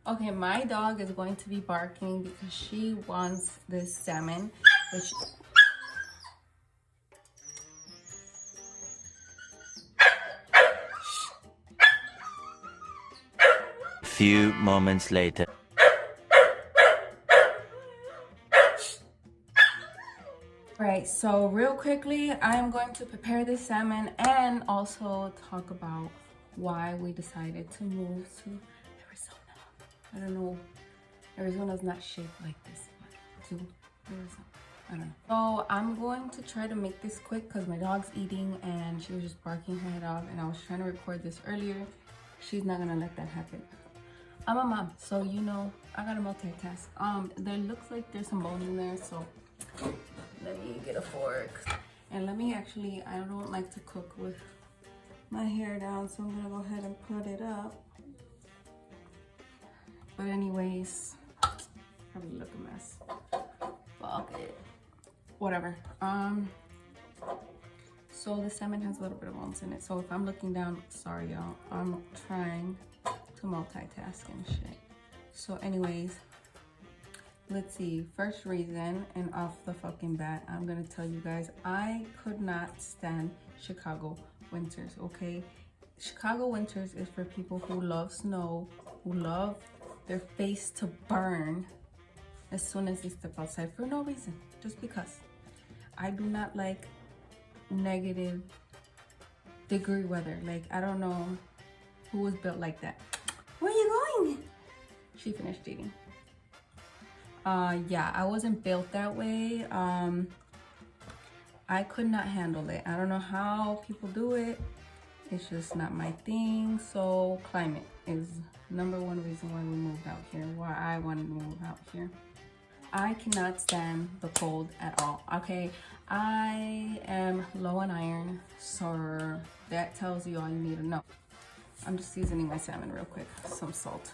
Okay, my dog is going to be barking because she wants this salmon, which Few moments later. right, so real quickly, I'm going to prepare this salmon and also talk about why we decided to move to Arizona. I don't know, Arizona's not shaped like this, but to Arizona. I don't know. So I'm going to try to make this quick because my dog's eating and she was just barking her head off and I was trying to record this earlier. She's not gonna let that happen. I'm a mom, so you know, I gotta multitask. There looks like there's some bone in there, so let me get a fork. And let me actually, I don't like to cook with my hair down, so I'm gonna go ahead and put it up. But anyways, probably look a mess. Fuck it. Whatever. So the salmon has a little bit of bones in it. So if I'm looking down, sorry y'all. I'm trying to multitask and shit. So anyways, let's see. First reason, and off the fucking bat, I'm gonna tell you guys, I could not stand Chicago winters, okay? Chicago winters is for people who love snow, who love their face to burn as soon as they step outside for no reason, just because. I do not like negative degree weather. Like, I don't know who was built like that. Where are you going? She finished eating. Yeah, I wasn't built that way. I could not handle it. I don't know how people do it. It's just not my thing. So climate is number one reason why we moved out here, why I wanted to move out here. I cannot stand the cold at all, okay? I am low on iron, so that tells you all you need to know. I'm just seasoning my salmon real quick, some salt.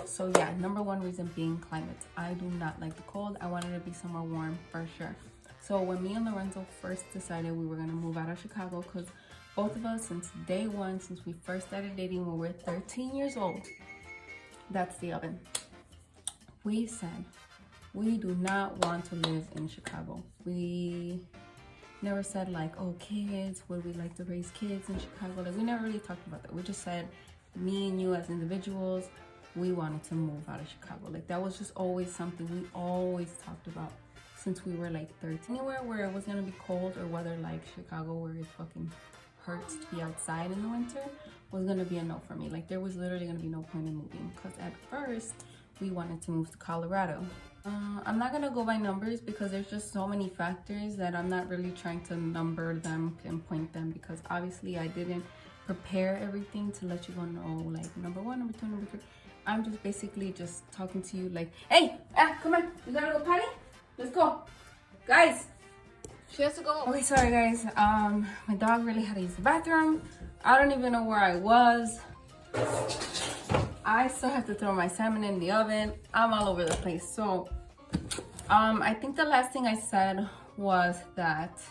So yeah, number one reason being climate. I do not like the cold. I wanted to be somewhere warm for sure. So when me and Lorenzo first decided we were gonna move out of Chicago, because both of us since day one, since we first started dating when we were 13 years old, that's the oven. We said we do not want to live in Chicago. We never said like, oh, kids, would we like to raise kids in Chicago? Like, we never really talked about that. We just said, me and you as individuals, we wanted to move out of Chicago. Like, that was just always something we always talked about since we were like 13. Anywhere where it was gonna be cold or weather like Chicago where it fucking hurts to be outside in the winter was gonna be a no for me. Like, there was literally gonna be no point in moving, because at first we wanted to move to Colorado. I'm not gonna go by numbers because there's just so many factors that I'm not really trying to number them, pinpoint them, because obviously I didn't prepare everything to let you go know like number one, number two, number three. I'm just basically just talking to you like, hey, come on, you gotta go potty? Let's go. Guys, she has to go. Okay, sorry guys. My dog really had to use the bathroom. I don't even know where I was. I still have to throw my salmon in the oven. I'm all over the place. So, I think the last thing I said was that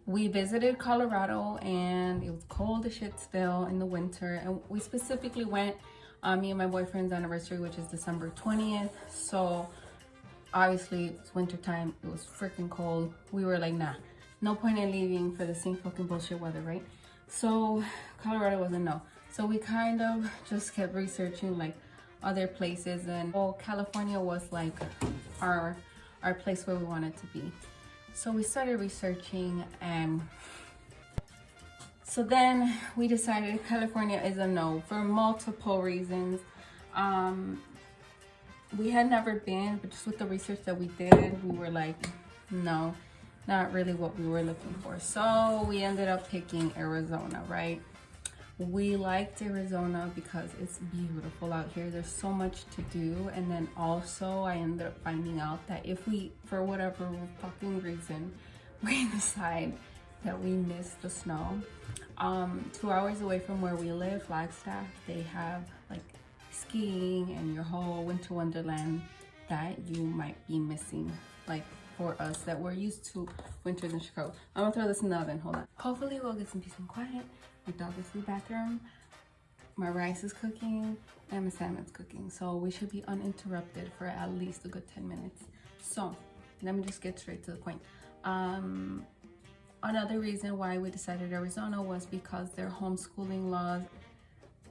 we visited Colorado and it was cold as shit still in the winter. And we specifically went on me and my boyfriend's anniversary, which is December 20th. So obviously it was winter time. It was freaking cold. We were like, nah, no point in leaving for the same fucking bullshit weather, right? So Colorado was a no. So we kind of just kept researching like other places, and California was like our place where we wanted to be. So we started researching, and so then we decided California is a no for multiple reasons. We had never been, but just with the research that we did, we were like, no, not really what we were looking for. So we ended up picking Arizona, right? We liked Arizona because it's beautiful out here. There's so much to do. And then also I ended up finding out that if we, for whatever fucking reason, we decide that we miss the snow, 2 hours away from where we live, Flagstaff, they have like skiing and your whole winter wonderland that you might be missing, like for us that we're used to winters in Chicago. I'm gonna throw this in the oven, hold on. Hopefully we'll get some peace and quiet. My dog is in the bathroom. my rice is cooking and my salmon's cooking, so we should be uninterrupted for at least a good 10 minutes. So let me just get straight to the point. Another reason why we decided Arizona was because their homeschooling laws.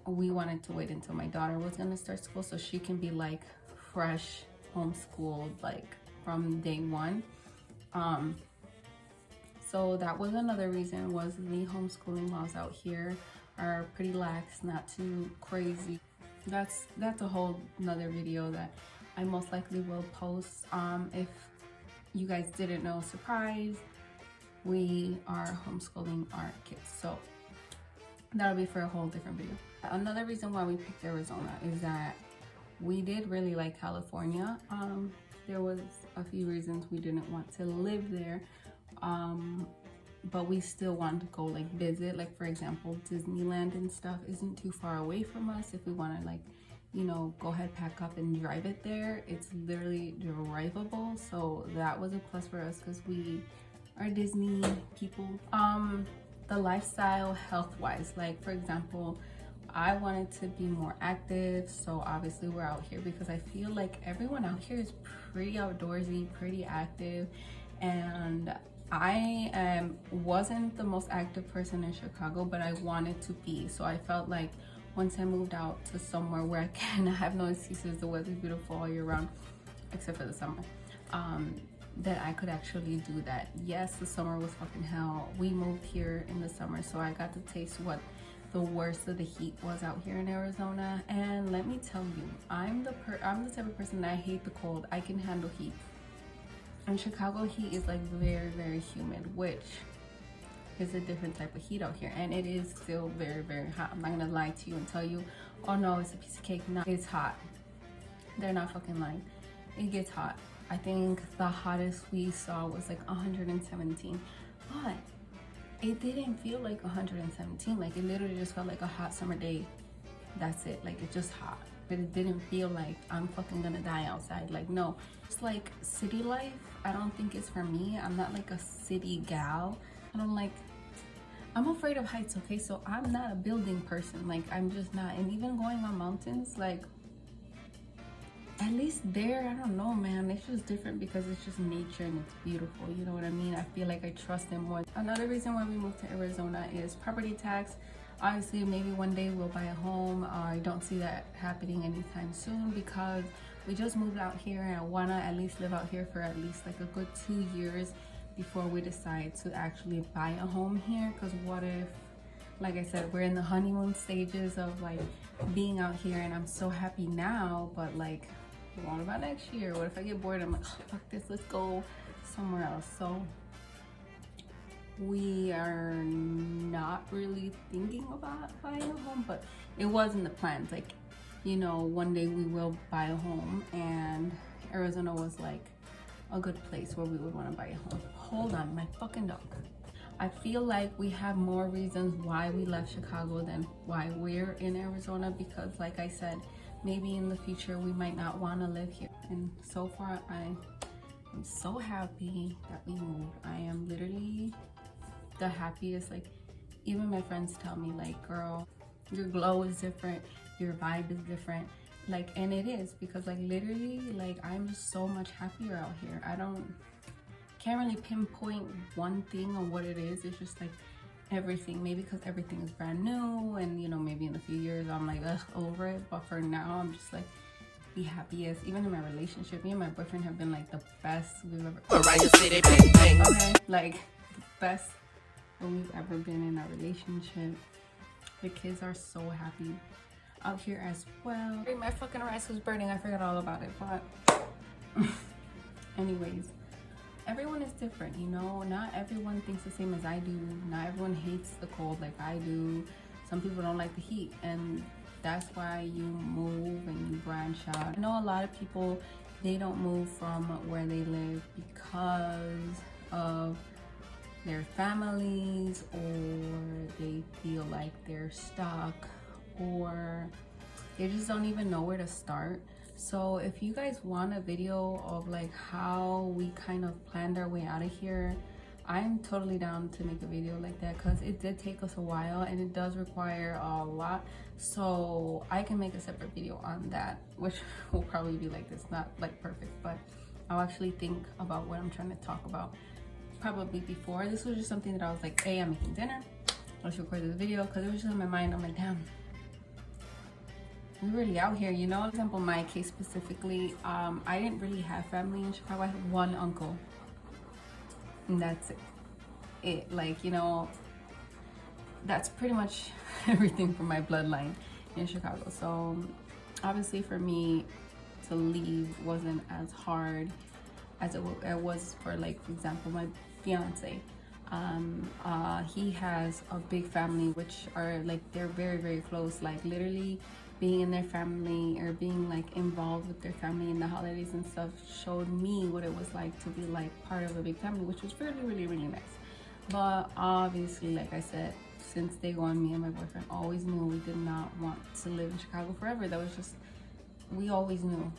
We wanted to wait until my daughter was gonna start school so she can be like fresh homeschooled like from day one. So that was another reason, was the homeschooling laws out here are pretty lax, not too crazy. That's a whole another video that I most likely will post. If you guys didn't know, surprise, we are homeschooling our kids, so that'll be for a whole different video. Another reason why we picked Arizona is that we did really like California. There was a few reasons we didn't want to live there, but we still wanted to go like visit. Like for example, Disneyland and stuff isn't too far away from us. If we want to like, you know, go ahead, pack up and drive it there, it's literally drivable. So that was a plus for us because we are Disney people. The lifestyle health-wise, like for example, I wanted to be more active, so obviously we're out here because I feel like everyone out here is pretty outdoorsy, pretty active, and I wasn't the most active person in Chicago, but I wanted to be. So I felt like once I moved out to somewhere where I can have no excuses, the weather's beautiful all year round except for the summer, that I could actually do that. Yes, the summer was fucking hell. We moved here in the summer, so I got to taste what the worst of the heat was out here in Arizona. And let me tell you, I'm the type of person that I hate the cold. I can handle heat. And Chicago heat is like very, very humid, which is a different type of heat out here. And it is still very, very hot. I'm not gonna lie to you and tell you, oh no, it's a piece of cake. No, it's hot. They're not fucking lying. It gets hot. I think the hottest we saw was like 117, but it didn't feel like 117. Like it literally just felt like a hot summer day. That's it. Like it's just hot, but it didn't feel like I'm fucking gonna die outside. Like no, it's like city life. I don't think it's for me. I'm not like a city gal. I'm afraid of heights. Okay, so I'm not a building person. Like I'm just not. And even going on mountains, like at least there, I don't know, man, it's just different because it's just nature and it's beautiful, you know what I mean? I feel like I trust them more. Another reason why we moved to Arizona is property tax. Obviously, maybe one day we'll buy a home. I don't see that happening anytime soon because we just moved out here and I want to at least live out here for at least like a good 2 years before we decide to actually buy a home here. Because what if, like I said, we're in the honeymoon stages of like being out here and I'm so happy now, but like, what about next year? What if I get bored? I'm like, oh, fuck this, let's go somewhere else. So we are not really thinking about buying a home, but it was in the plans. Like, you know, one day we will buy a home, and Arizona was like a good place where we would want to buy a home. Hold on, my fucking dog. I feel like we have more reasons why we left Chicago than why we're in Arizona, because like I said, maybe in the future we might not want to live here. And so far I'm so happy that we moved. I am literally the happiest. Like even my friends tell me like, girl, your glow is different, your vibe is different. Like, and it is, because like literally like I'm just so much happier out here. Can't really pinpoint one thing on what it is. It's just like everything, maybe because everything is brand new, and you know, maybe in a few years I'm like, ugh, over it. But for now, I'm just like the happiest. Even in my relationship, me and my boyfriend have been like the best we've ever okay, like the best we've ever been in our relationship. The kids are so happy out here as well. My fucking rice was burning. I forgot all about it, but anyways, everyone is different, you know. Not everyone thinks the same as I do. Not everyone hates the cold like I do. Some people don't like the heat, and that's why you move and you branch out. I know a lot of people, they don't move from where they live because of their families, or they feel like they're stuck, or they just don't even know where to start. So if you guys want a video of like how we kind of planned our way out of here, I'm totally down to make a video like that because it did take us a while and it does require a lot. So I can make a separate video on that, which will probably be like this, not like perfect, but I'll actually think about what I'm trying to talk about probably before. This was just something that I was like, hey, I'm making dinner, let's record this video, because it was just in my mind. I'm like, damn, we're really out here, you know. For example, my case specifically, I didn't really have family in Chicago. I had one uncle and that's it. Like, you know, that's pretty much everything from my bloodline in Chicago. So obviously for me to leave wasn't as hard as it was for, like, for example, my fiance. He has a big family, which are like, they're very, very close. Like literally being in their family or being like involved with their family in the holidays and stuff showed me what it was like to be like part of a big family, which was really, really, really nice. But obviously, like I said, since day one, me and my boyfriend always knew we did not want to live in Chicago forever. That was just, we always knew.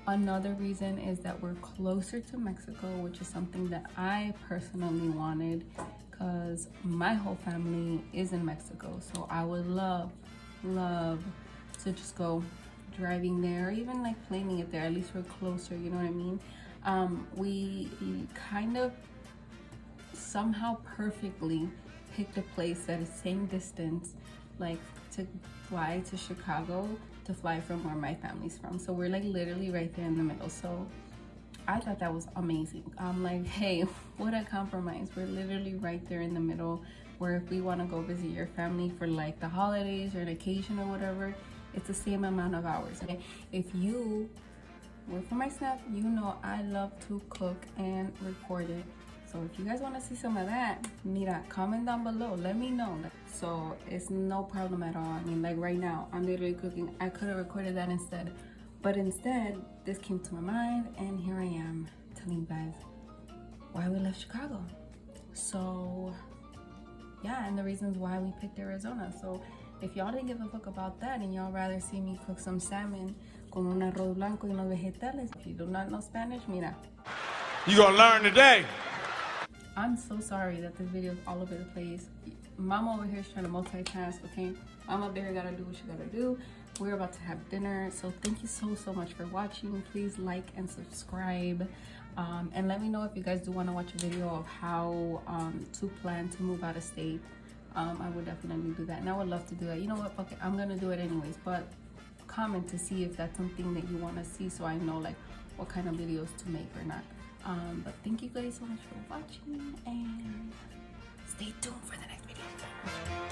Another reason is that we're closer to Mexico, which is something that I personally wanted because my whole family is in Mexico. So I would love to just go driving there, or even like planning it there. At least we're closer, you know what I mean? We kind of somehow perfectly picked a place that is same distance, like to fly to Chicago, to fly from where my family's from. So we're like literally right there in the middle. So I thought that was amazing. I'm like, hey, what a compromise. We're literally right there in the middle, where if we want to go visit your family for like the holidays or an occasion or whatever, it's the same amount of hours. Okay, if you work for my Snap, you know I love to cook and record it. So if you guys want to see some of that, mira, comment down below, let me know. So it's no problem at all. I mean, like right now, I'm literally cooking. I could have recorded that instead, but instead, this came to my mind, and here I am telling you guys why we left Chicago. So yeah, and the reasons why we picked Arizona. So if y'all didn't give a fuck about that and y'all rather see me cook some salmon con un arroz blanco y unos vegetales, if you do not know Spanish, mira, you gonna learn today. I'm so sorry that this video is all over the place. Mama over here is trying to multitask, okay? Mama up there gotta do what she gotta do. We're about to have dinner. So thank you so much for watching. Please like and subscribe. And let me know if you guys do want to watch a video of how to plan to move out of state. I would definitely do that. And I would love to do that. You know what? Fuck it. I'm gonna do it anyways. But comment to see if that's something that you want to see, so I know like what kind of videos to make or not. But thank you guys so much for watching, and stay tuned for the next video.